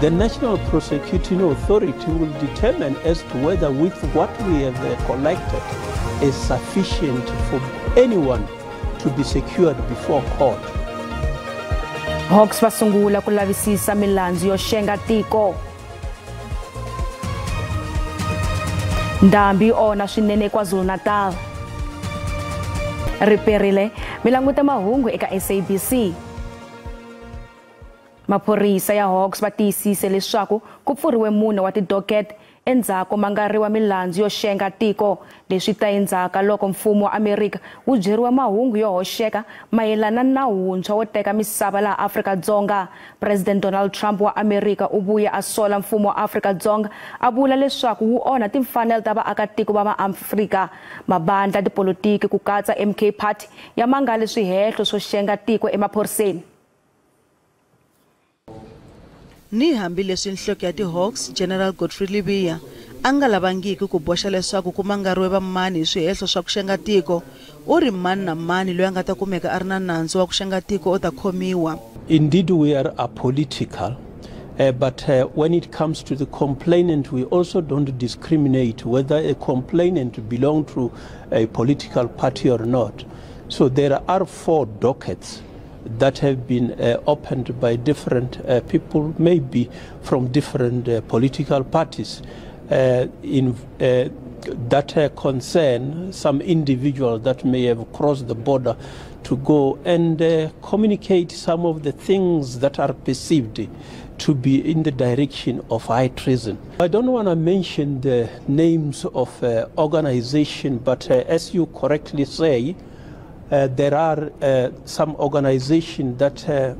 The National Prosecuting Authority will determine as to whether with what we have collected is sufficient for anyone to be secured before court. Hawks vasungula ku lavisisa milandzu yo xenga tiko. Ndhambi ona swinene KwaZulu-Natal. Riperile milanguta mahungu eka SABC. Maphorisa ya Hawks va tiyisise leswaku ku pfuriwe mune wa tidocket endzhaku mangariwa milandzu yo xenga tiko leswi ta endzhaka loko mfumo wa Amerika wu byeriwa mahungu yo hoxeka mayelana na wuntshwa wo teka misava laha Afrika-Dzonga. President Donald Trump wa Amerika u vuya a sola mfumo wa Afrika-Dzonga a vula leswaku wu onha timfanelo ta vaakatiko va maAfrika. Mabandla tipolitiki ku katsa MK Party ya mangale swihehlo swo xenga tiko emaphoriseni. Ni hambi leswi nhloko ya Hawks General Godfrey Lebeya a nga lavangiki ku boxa leswaku ku mangariwe va mani hi swihehlo swa ku xenga tiko, u ri mani na mani loyi a nga ta kumeka a ri na nandzu wa ku xenga tiko u ta khomiwa. Indeed, we are apolitical, but when it comes to the complainant, we also don't discriminate whether a complainant belongs to a political party or not. So there are 4 dockets that have been opened by different people, maybe from different political parties, that concern some individuals that may have crossed the border to go and communicate some of the things that are perceived to be in the direction of high treason. I don't want to mention the names of organizations, but as you correctly say, there are some organizations that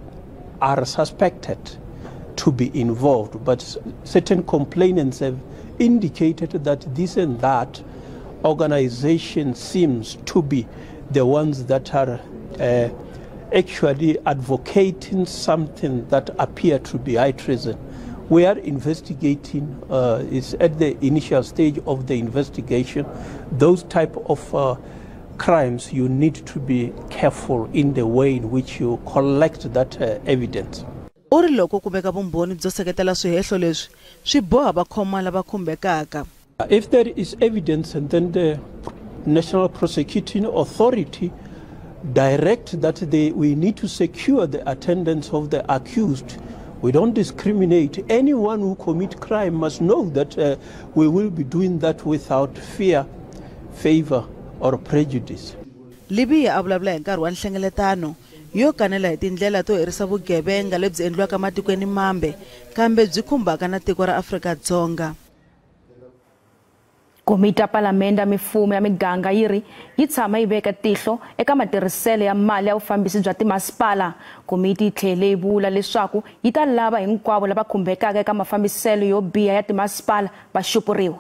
are suspected to be involved, but certain complainants have indicated that this and that organization seems to be the ones that are actually advocating something that appear to be high treason. We are investigating, it's at the initial stage of the investigation. Those type of crimes, you need to be careful in the way in which you collect that evidence. Uri loko kumeka vumbhoni byo seketela swihehlo leswi swi boha vakhoma lava khumbekaka. If there is evidence, and then the National Prosecuting Authority direct that we need to secure the attendance of the accused. We don't discriminate. Anyone who commits crime must know that we will be doing that without fear, favor, or prejudice. Lebeya a vulavula hi nkarhi wa nhlengeletano yo kanela hi tindlela to herisa vugevenga lebyi endliwaka matikweni mambe kambe byi khumbaka na tiko ra Afrika-Dzonga. Komiti ya Palamende ya mifumo ya miganga yi tshama yi veka tihlo eka matirhiselo ya mali ya vufambisi bya timasipala. Komiti yi tlhele yi vula leswaku yi ta lava hinkwavo lava khumbekaka eka mafambiselo yo biha ya timasipala va xupuriwa.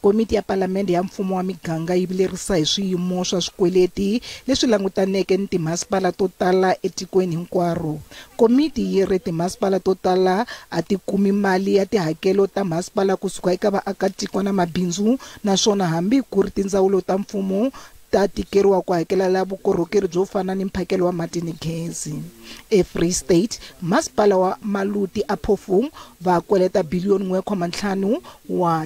Komiti ya Palamende ya mfumo wa miganga yi vilerisa hi swiyimo swa swikweleti leswi langutaneke ni timasipala to tala etikweni hinkwaro. Komiti yi ri timasipala to tala a ti kumi mali ya tihakelo ta masipala kusuka eka vaakatiko na mabindzu, naswona hambi ku ri tindzawulo ta mfumo ta tikeriwa ku hakela vukorhokeri byo fana ni mphakelo wa mati ni gezi. Free State, masipala wa Maluti a Phofung va kweleta billion 1.5 wa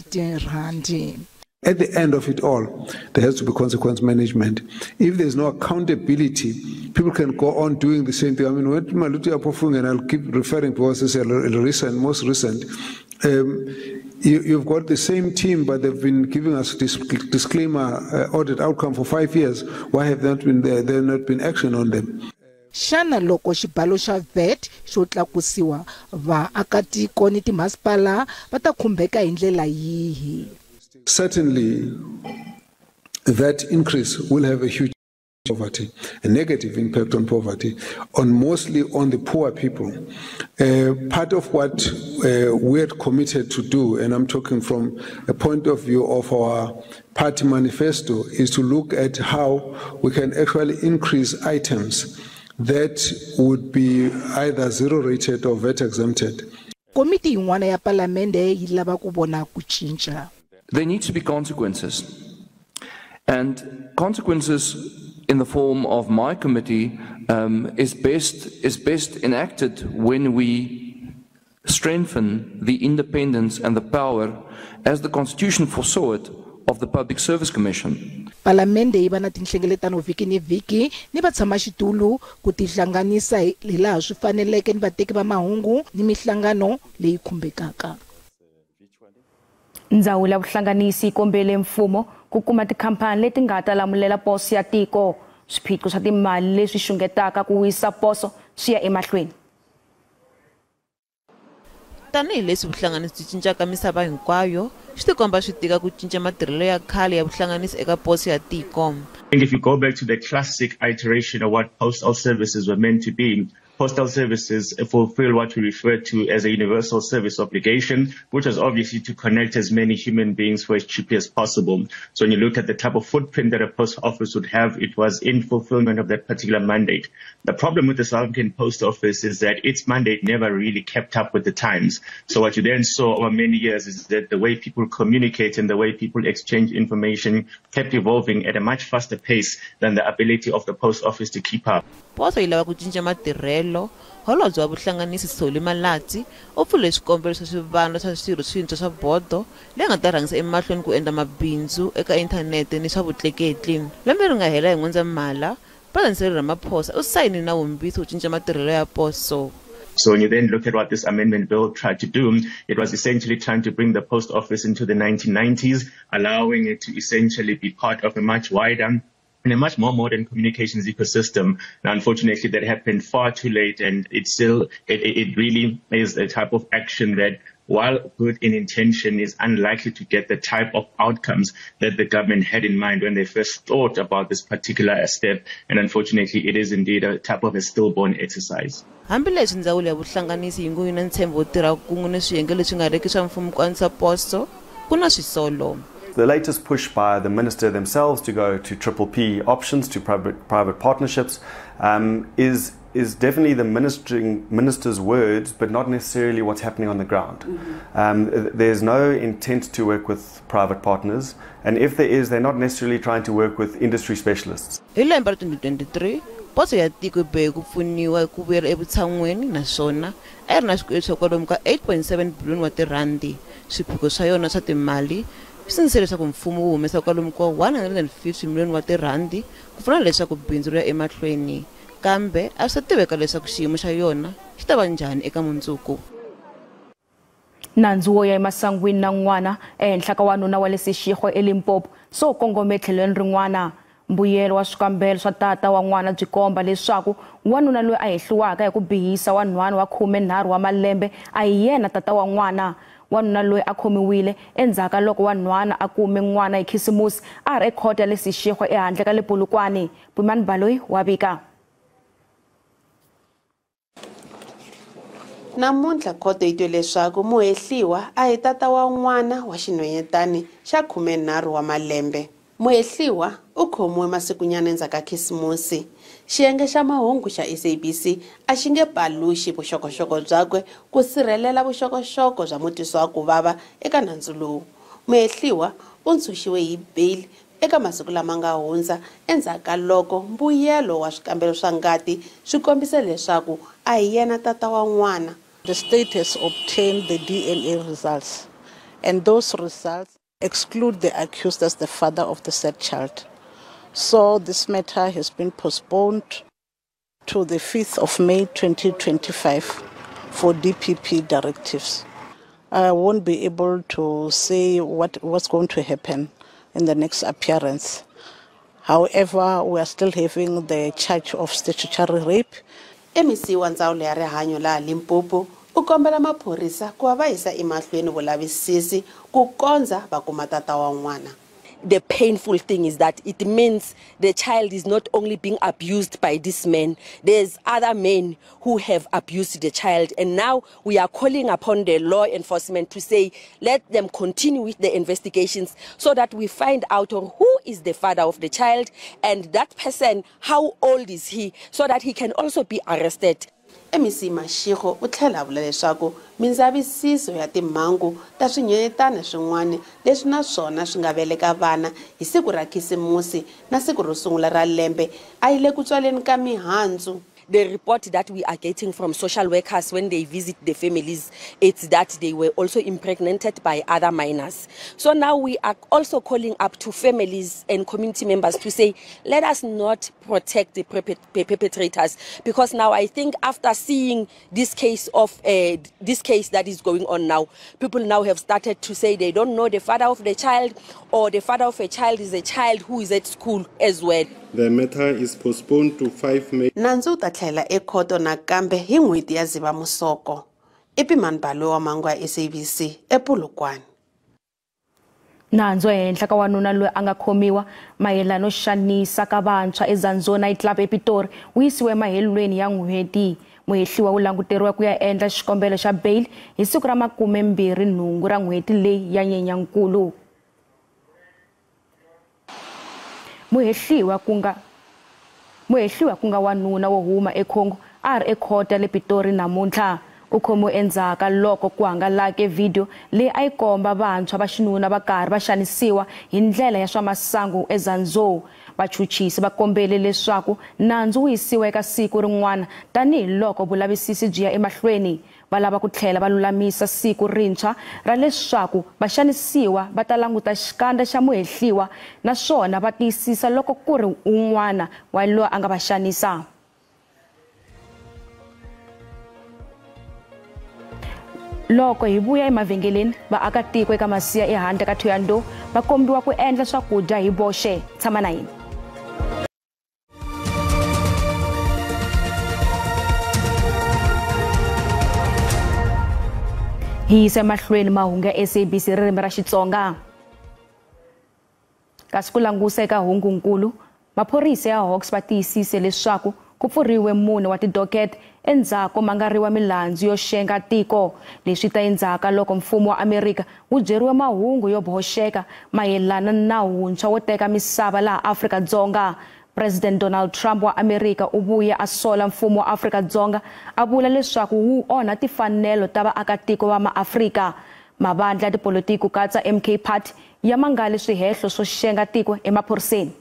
randi. At the end of it all, there has to be consequence management. If there's no accountability, people can go on doing the same thing. I mean, when Maluti a Phofung, and I'll keep referring to what's most recent, you've got the same team, but they've been giving us this disclaimer audit outcome for 5 years. Why have there not been action on them? Shana loko xibalo xa VAT xo tlakusiwa vaakatiko ni timasipala va ta khumbeka hi ndlela yihi? Certainly, that increase will have a huge poverty, a negative impact on poverty, mostly on the poor people. Part of what we're committed to do, and I'm talking from a point of view of our party manifesto, is to look at how we can actually increase items that would be either zero-rated or VAT exempted. Komiti yin'wana ya Palamende yi lava ku vona ku cinca. There need to be consequences. And consequences in the form of my committee is best enacted when we strengthen the independence and the power, as the Constitution foresaw it, of the Public Service Commission. Palamende yi va na tinhlengeletano vhiki ni vhiki ni vatshamaxitulu ku tihlanganisa hi laha swi faneleke ni vateki va mahungu ni mihlangano leyi khumbekaka. Ndzawulo ya vuhlanganisi kombele mfumo ku kuma tikhampani leti nga ta lamulela poso ya tiko. Swiphiqo swa timali leswi xungetaka ku wisa poso swi ya emahlweni. Tanihi leswi vuhlanganisi byi cincaka misava hinkwayo, swi tikomba swi tika ku cinca matirhelo ya khale ya vuhlanganisi eka poso ya tiko. If you go back to the classic iteration of what postal services were meant to be, postal services fulfill what we refer to as a universal service obligation, which was obviously to connect as many human beings for as cheaply as possible. So when you look at the type of footprint that a post office would have, it was in fulfillment of that particular mandate. The problem with the South African Post Office is that its mandate never really kept up with the times. So what you then saw over many years is that the way people communicate and the way people exchange information kept evolving at a much faster pace than the ability of the post office to keep up. Poso yi lava ku cinca matirhelo. Holobye wa vuhlanganisi Soli Malatsi u pfule swikombelo swa swivandla swa swirho swintshwa swa bodo leyi nga ta rhangisa emahlweni ku endla mabindzu eka inthanete ni swa vutleketli. Lembe ri nga hela hi N'wendzamhala, President Cyril Ramaphosa u sayine na vumbisi ku cinca matirhelo ya poso. So when you then look at what this amendment bill tried to do, it was essentially trying to bring the post office into the 1990s, allowing it to essentially be part of a much wider in a much more modern communications ecosystem. Now, unfortunately, that happened far too late, and it really is a type of action that, while good in intention, is unlikely to get the type of outcomes that the government had in mind when they first thought about this particular step. And unfortunately, it is indeed a type of a stillborn exercise. Hambileswi ndzawulo ya vuhlanganisi yi ngo yi na ntshembo wo tirha kun'we ni swiyenge leswi nga riki swa mfumo ku antswisa poso, ku na swisolo. The latest push by the minister themselves to go to triple P options, to private partnerships, is definitely the minister's words, but not necessarily what's happening on the ground. There's no intent to work with private partners, and if there is, they're not necessarily trying to work with industry specialists. Hi lembe ra 2023, poso ya tiko yi bohe ku pfuniwa ku vuyela evutshan'weni, naswona a yi ri na swikweleti swa kwalomu ka 8.7 billion wa tirhandi. Swiphiqo swa yona swa timali since leswaku mfumo wu humesa kwalomu ka 150 million wa tirhandi ku pfuna leswaku bindzu ri ya emahlweni, kambe a swi tiveka leswaku xiyimo xa yona xi ta va njhani eka mundzuku. Nandzu wo ya emasangwini na n'wana ehenhla ka wanuna wa le Seshego eLimpopo so kongome tlhelweni rin'wana. Mbuyelo wa swikambelo swa tata wa n'wana byi komba leswaku wanuna loyi a hehliwaka hi ku bihisa wa nhwana wa 13 wa malembe a hi yena tata wa n'wana. Wanuna loyi a khomiwile endzhaku loko wa nhwana a kume n'wana hi khisimusi a ri ekhoto ya le Seshego ehandle ka le Polokwane. Bumani Baloyi wa vika. Namuntlha khoto yi twe leswaku muhehliwa a hi tata wa n'wana wa xinhwanyetani xa 13 wa malembe. Muhehliwa u khomiwe masikunyana endzhaku ka khisimusi. Xiyenge xa mahungu xa SABC a xi nge paluxi vuxokoxoko byakwe ku sirhelela vuxokoxoko bya mutwisiwa ku vava eka nandzu lowu. Muhehliwa u ntshunxiwe hi bail eka masiku lama nga hundza endzhaku ka loko mbuyelo wa swikambelo swa ngati swi kombise leswaku a hi yena tata wa n'wana. The state has obtained the DNA results, and those results exclude the accused as the father of the said child. So this matter has been postponed to the 5th of May 2025 for DPP directives. I won't be able to say what's going to happen in the next appearance. However, we are still having the charge of statutory rape. MEC wa ndzawulo ya rihanyo laha Limpopo u kombela maphorisa ku va yisa emahlweni vulavisisi ku kondza va kuma tata wa n'wana. The painful thing is that it means the child is not only being abused by this man, there's other men who have abused the child. And now we are calling upon the law enforcement to say, let them continue with the investigations so that we find out who is the father of the child and that person, how old is he, so that he can also be arrested. MEC Mashego u tlhela a vula leswaku mindzavisiso ya timhangu ta swinyenyetana swin'wana leswi na swona swi nga veleka vana hi siku ra khisimusi na siku ro sungula ra lembe a yi le ku tswaleni ka mihandzu. The report that we are getting from social workers when they visit the families, it's that they were also impregnated by other minors. So now we are also calling up to families and community members to say, let us not protect the perpetrators, because now I think after seeing this case that is going on now, people now have started to say they don't know the father of the child, or the father of a child is a child who is at school as well. The matter is postponed to 5 May. Nandzu ta tlhela ekhoto nakambe hi n'hweti ya Dzivamusoko. Ipimani Balo wa Mangu ya SABC ePolokwane. Nandzu ehenhla ka wanuna loyi anga khomiwa mayelano xanisa ka vantshwa eZanzo Night Club ePitori u yisiwe emahelweni ya n'hweti. Muhehliwa u languteriwa ku ya endla xikombelo xa bail hi siku ra 28 ra n'hweti leyi ya Nyenyankulu. Muhehliwa kunga wanuna wo huma eKhongo a ri ekhota le Pitori namuntlha. U khomiwe endzhaka loko ku hangalake video leyi a yi komba vantshwa va xinuna va karhi va xanisiwa hi ndlela ya swa masangu eZanzo. Vachuchisi va kombele leswaku nandzu wu yisiwa eka siku rin'wana tanihiloko vulavisisi byi ya emahlweni. Va lava ku tlhela va lulamisa siku rintshwa ra leswaku vaxanisiwa va ta languta xikandza xa muhehliwa naswona va tiyisisa loko ku ri un'wana wa loyi a nga va xanisa. Loko hi vuya emavhengeleni vaakatiko eka masiya ehandle ka Thohoyandou va kombiwa ku endla swakudya hi boxe. Tshama na hina. Hi yisa mahlweni mahungu ya SABC ririmi ra Xitsonga. Kasi ku langusa eka hungunkulu, maphorisa ya Hawks va tiyisise leswaku ku pfuriwe mune wa tidocket endzhaku mangariwa milandzu yo xenga tiko. Leswi ta endzhaka loko mfumo wa Amerika wu byeriwe mahungu yo boxeka mayelana na wuntshwa wo teka misava laha Afrika-Dzonga. President Donald Trump wa Amerika u vuya a sola mfumo wa Afrika-Dzonga a vula leswaku wu onha tifanelo ta vaakatiko va maAfrika. Mavandla ya tipolitiki ku katsa MK Party ya mangale swihehlo swo xenga tiko emaphoriseni.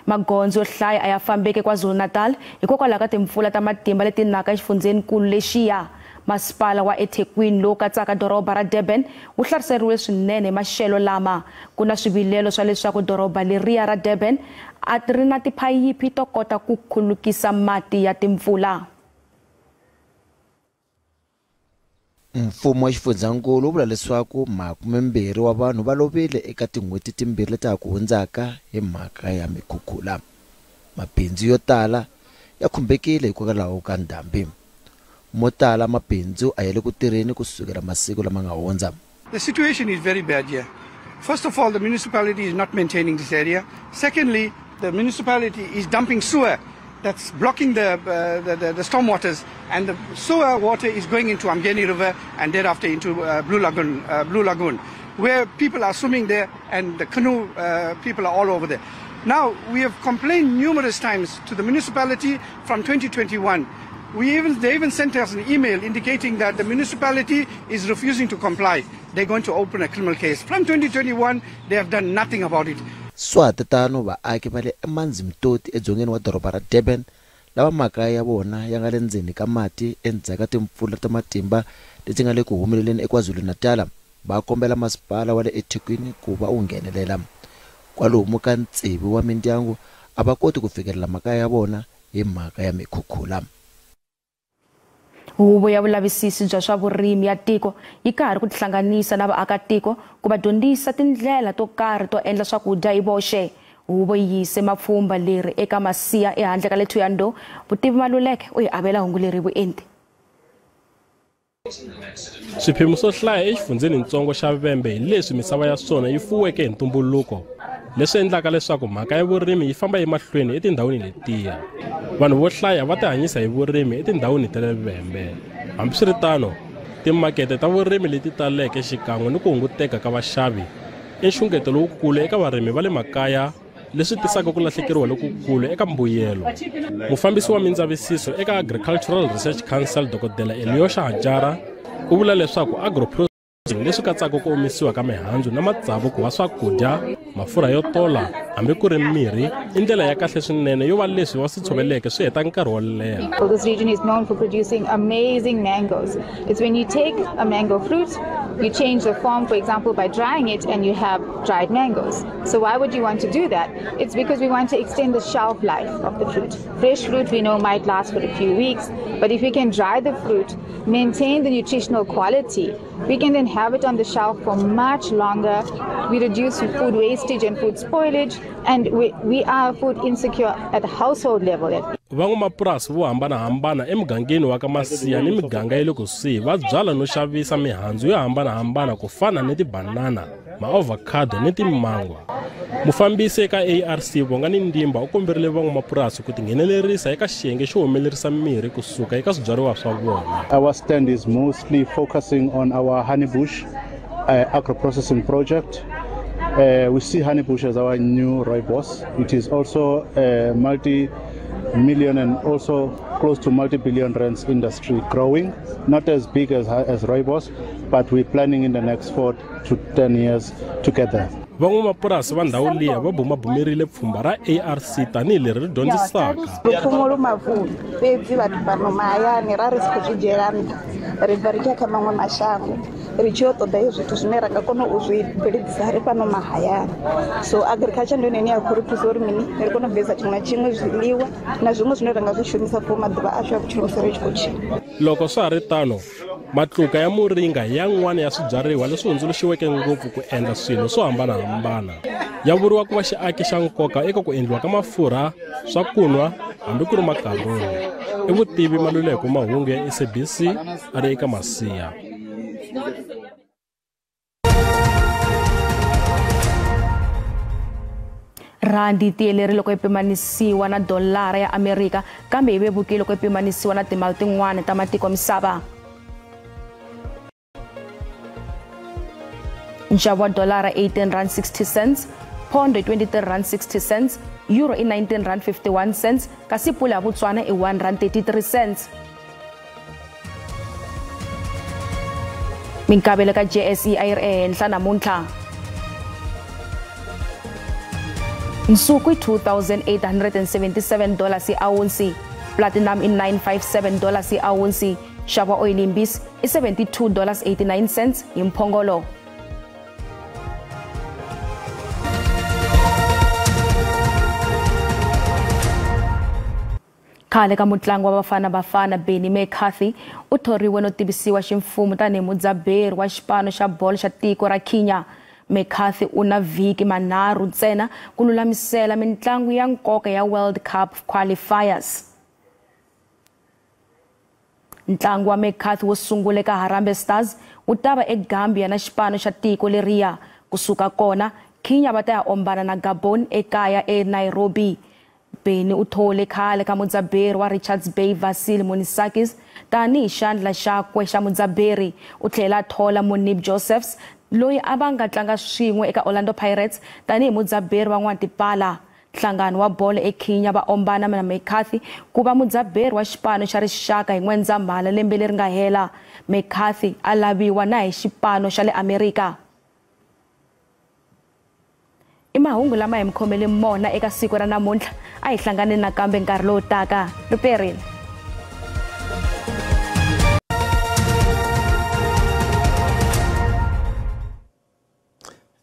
Magondzo yo hlaya a ya fambeki KwaZulu-Natal hikokwalaho ka timpfula ta matimba leti naka exifundzeninkulu lexiya. Masipala wa eThekwini lowu katsaka doroba ra Durban wu hlariseriwe swinene maxelo lama. Ku na swivilelo swa leswaku doroba leriya ra Durban a ri na tiphayiphi to kota ku khulukisa mati ya timpfula. Mfumo wa xifundzhankulu wu vula leswaku 20 wa vanhu va lovile eka tin'hweti timbirhi leti ha ku hundzaka hi mhaka ya mikhukhula. Mabindzu yo tala ya khumbekile hikokwalaho ka ndhambi. Mo tala mabindzu a yele ku tirheni kusukela masiku lama nga hundza. The situation is very bad here. First of all, the municipality is not maintaining this area. Secondly, the municipality is dumping sewer that's blocking the storm waters, and the sewer water is going into Amgeni River and thereafter into Blue Lagoon, where people are swimming there and the canoe people are all over there. Now, we have complained numerous times to the municipality from 2021. They even sent us an email indicating that the municipality is refusing to comply. They're going to open a criminal case. From 2021, they have done nothing about it. Swatatano vaaki va le eManzimtoti edzongeni wa doroba ra Durban lava makaya ya vona ya nga le ndzeni ka mati endzhaku ka timpfula ta matimba leti nga le ku humeleleni eKwaZulu-Natal va kombela masipala wa le eThekwini ku va wu nghenelela. Kwalomu ka ntsevu wa mindyangu a va koti ku fikelela makaya ya vona hi mhaka ya mikhukhula. Huvo ya vulavisisi bya swa vurimi ya tiko yi karhi ku tihlanganisa na vaakatiko ku va dyondzisa tindlela to karhi to endla swakudya hi voxe. Huvo yi yise mapfhumba leri eka masiya ehandle ka le Thohoyandou. Vutivi Maluleke u hi avela hungu leri vuenti. Swiphemu swo hlaya exifundzhenitsongo xa Vhembe hi leswi misava ya swona yi fuweke hi ntumbuluko. Leswi endlaka leswaku mhaka ya vurimi yi famba emahlweni etindhawini letiya. Vanhu vo hlaya va tihanyisa hi vurimi etindhawini ta le Vhembe. Hambiswiritano, timakete ta vurimi leti taleke xikan'we ni ku hunguteka ka vaxavi i nxungeto lowukulu eka varimi va le makaya leswi tisaka ku lahlekeriwa lokukulu eka mbuyelo. Mufambisi wa mindzavisiso eka Agricultural Research Council Dr. Eliosha Hajara u vula leswaku agroprocessing leswi katsaka ku omisiwa ka mihandzu na matsavu ku va swakudya, mafurha yo tola, hambi ku ri mirhi, i ndlela ya kahle swinene yo va leswi va swi tshoveleke swi heta nkarhi wo leha. So this region is known for producing amazing mangoes. It's when you take a mango fruit, you change the form, for example, by drying it, and you have dried mangoes. So why would you want to do that? It's because we want to extend the shelf life of the fruit. Fresh fruit we know might last for a few weeks, but if we can dry the fruit, maintain the nutritional quality, we can then have it on the shelf for much longer. We reduce food wastage and food spoilage, and we are food insecure at the household level. Van'wamapurasi vo hambanahambana emugangeni wa ka Masiya ni miganga ya le kusuhi va byala no xavisa mihandzu yo hambanahambana ku fana ni tibanana, maavocado ni timangwa. Mufambisi eka ARC Bongani Ndimba u komberile van'wamapurasi ku tinghenelerisa eka xiyenge xo humelerisa mirhi kusuka eka swibyariwa swa vona. Our stand is mostly focusing on our honeybush agro-processing project. We see honeybush as our new rooibos. It is also a multi-million and also close to multi-billion rands industry growing, not as big as rooibos, but we're planning in the next 4 to 10 years together. Van'wamapurasi va ndhawu liya va bumabumerile pfhumba ra ARC tanihi leri ri dyondzisaka. Mfumo lu mavuni fedzi vanhu vanhu mahayani ra ri si khou zwi dzhiela nṱha ri bva ri tshi ya kha maṅwe mashango ri tshi yo ṱoḓa zwithu zwine ra nga kona u zwi bveledzisa ri fhano mahayani. So agriculture ndi yone ine ya khou ri thusa uri mini ri kone u bveledzisa tshiṅwe na tshiṅwe zwiḽiwa na zwiṅwe zwine ra nga zwi shumisa for maḓuvha ashu a vhutshilo musi ri tshi khou tshila. Loko swa ha ri tano matluka ya muringa ya n'wana ya swibyariwa leswi hundzuluxiweke ngopfu ku endla swilo swo hambanahambana. Ya vuriwa ku va xiaki xa nkoka eka ku endliwa ka mafurha, swakunwa, hambi ku ri makaroni. I vutivi Maluleko mahungu ya SABC a ri eka Masiya. Randi tiyelere loko ipimanisiwa na dolara ya Amerika kambe yi vevukile loko ipimanisiwa na timali tin'wana ta matiko misava. Nxavo wa dolara 18 rand 60 cents, pondo 23 rand 60 cents, euro 19 rand 51 cents, kasi pula ya Botswana 1 rand 33 cents. Minkavelo ka JSE a yi ri ehenhla namuntlha. Nsuku i $2,877 hi awunsi, platinum i $957 hi awunsi, nxavo wa oil yimbisi i $72.89 hi mphongolo. Khale ka mutlangi wa Bafana Benny McCarthy u thoriwe no tivisiwa ximfumo tanihi mudzaberi wa xipano xa bolo xa tiko ra Kenya. McCarthy una vhiki manharhu ntsena ku lulamisela mitlangu ya nkoka ya World Cup qualifiers. Ntlangu wa McCarthy wo sungula eka Harambee Stars wu ta va eGambia na xipano xa tiko leriya. Kusuka kona Kenya va ta ya ombana na Gabon ekaya eNairobi. Benny u thole khale ka mudzaberi wa Richards Bay Vasil Monisakis tanihi xandla xakwe xa mudzaberi. U tlhela thola Monib Josephs loyi a va nga tlanga swin'we eka Orlando Pirates tanihi mudzaberi wa n'watipala. Nhlangano wa bolo eKenya va ombana na McCarthy ku va mudzaberi wa xipano xa rixaka hi N'wendzamhala lembe leri nga hela. McCarthy a laviwa na hi xipano xa le Amerika. I mahungu lama hi mkhomele mona eka siku ra namuntlha a hi hlangane nakambe nkarhi lowu taka. Riperile.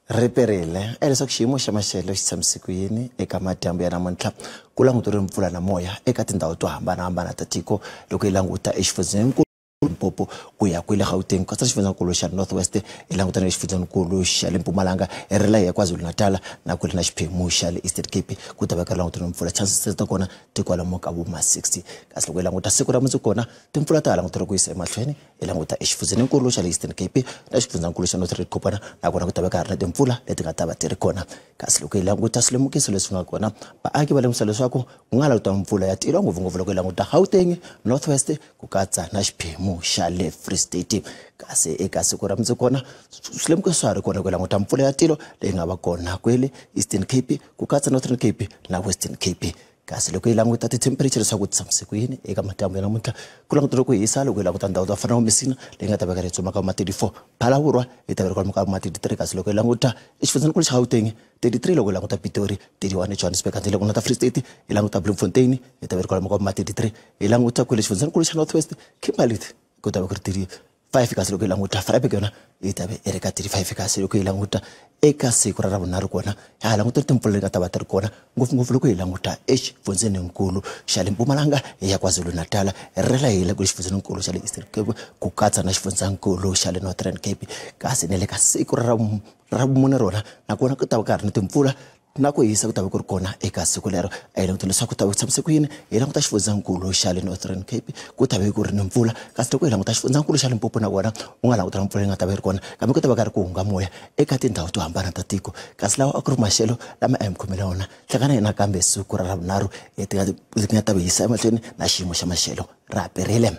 Riperile leswaku xiyimo xa maxelo xi tshamiseke yini eka madyambu ya namuntlha ku languteriwe mpfula na moya eka tindhawu to hambanahambana ta tiko loko hi languta exifundzeninkulu Limpopo ku ya kwile Gauteng katsa xifundzeninkulu xa Northwest hi langutana na xifundzeninkulu xa le Mpumalanga erela ya KwaZulu-Natal na kwile na xiphemu xa le Eastern Cape ku ta va ka langutana mpfula chances ta kona ti kwala mo ka bo ma 60 kasi loko hi languta siku ra mundzuku kona timpfula ta langutana ku yisa emahlweni hi languta exifundzeninkulu xa le Eastern Cape na xifundzeninkulu xa Northern Cape na kona ku ta va ka ri na timpfula leti nga ta va ti ri kona kasi loko hi languta swilemukiso leswi nga kona vaaki va lemukisa leswaku ku nga languta mpfula ya tilo ngopfungopfu loko hi languta Gauteng Northwest ku katsa na xiphemu ximumu xa le Free State kasi eka siku ra mundzuku kona swilemuko swa ri kona ku languta mpfula ya tilo leyi nga va kona kwele Eastern Cape ku katsa Northern Cape na Western Cape kasi loko yi languta ti-temperature swa ku tshamiseka ku yini eka madyambu ya namuntlha ku langutela ku hisa loko yi languta ndhawu to fana na Messina leyi nga ta veka ri tsumaka ma 34 Phalaborwa yi ta veka ma 33 kasi loko yi languta exifundzeninkulu xa Gauteng 33 loko yi languta Pitori 31 eJohannesburg kanti loko na ta Free State yi languta Bloemfontein yi ta veka ma 33 yi languta ku le xifundzeninkulu xa North West Kimberley ku ta veka ri 5 kasi loko yi languta Vryburg yona yi ta ve eka 35 kasi loko yi languta eka siku ra Ravunharhu kona ya languta timpfula leti nga ta va ti ri kona ngopfungopfu loko hi languta exifundzeninkulu xa le Mpumalanga ya KwaZulu-Natal rela hile ku xifundzeninkulu xa le Eastern Cape ku katsa na xifundzeninkulu xa le Northern Cape kasi ne le ka siku ra vumune rona nakona ku ta va karhi ni timpfula na ku hisa ku ta va ku ri kona eka siku lero a hi languta leswaku ku ta va ku tshamiseka ku yini hi languta xifundzeninkulu xa le Northern Cape ku ta va ku ri ni mpfula kasi loko hi languta xifundzeninkulu xa Limpopo na kona u nga languta mpfula yi nga ta va yi ri kona kambe ku ta va ka ri ku hunga moya eka tindhawu to hambana ta tiko kasi lawa a ku ri maxelo lama a hi mi khomela wona hlangana hina kambe siku ra Ravunharhu leti nga ta va yisa emahlweni na xiyimo xa maxelo ra haperile.